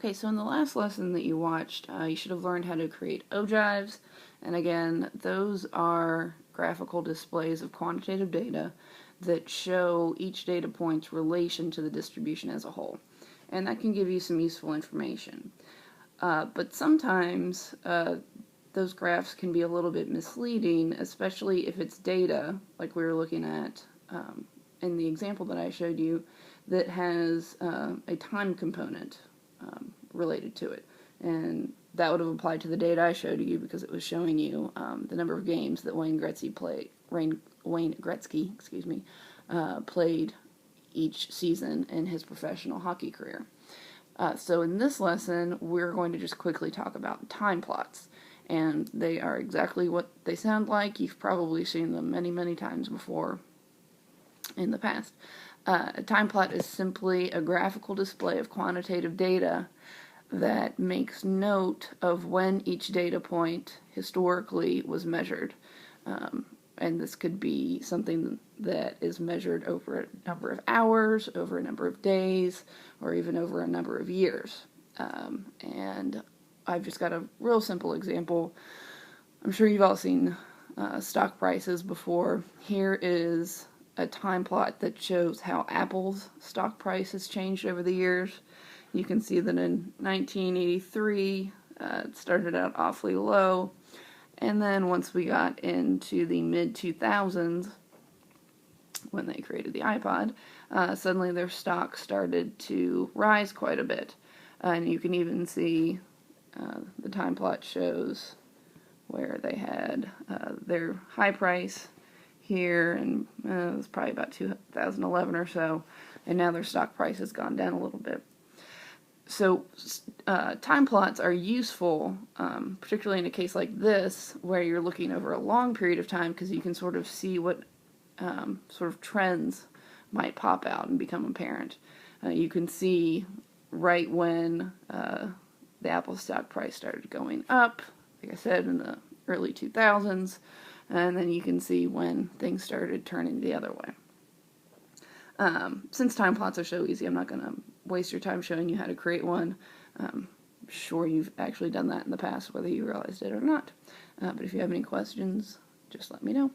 Okay, so in the last lesson that you watched, you should have learned how to create ogives, and again, those are graphical displays of quantitative data that show each data point's relation to the distribution as a whole, and that can give you some useful information. But sometimes those graphs can be a little bit misleading, especially if it's data, like we were looking at in the example that I showed you, that has a time component related to it. And that would have applied to the data I showed you because it was showing you the number of games that Wayne Gretzky played each season in his professional hockey career. So in this lesson, we're going to just quickly talk about time plots. And they are exactly what they sound like. You've probably seen them many, many times before in the past. A time plot is simply a graphical display of quantitative data that makes note of when each data point historically was measured. And this could be something that is measured over a number of hours, over a number of days, or even over a number of years. And I've just got a real simple example. I'm sure you've all seen stock prices before. Here is a time plot that shows how Apple's stock price has changed over the years. You can see that in 1983, it started out awfully low, and then once we got into the mid-2000s, when they created the iPod, suddenly their stock started to rise quite a bit. And you can even see the time plot shows where they had their high price here, and it was probably about 2011 or so, and now their stock price has gone down a little bit. So time plots are useful, particularly in a case like this, where you're looking over a long period of time, because you can sort of see what sort of trends might pop out and become apparent. You can see right when the Apple stock price started going up, like I said, in the early 2000s, and then you can see when things started turning the other way. Since time plots are so easy, I'm not going to waste your time showing you how to create one. I'm sure you've actually done that in the past, whether you realized it or not. But if you have any questions, just let me know.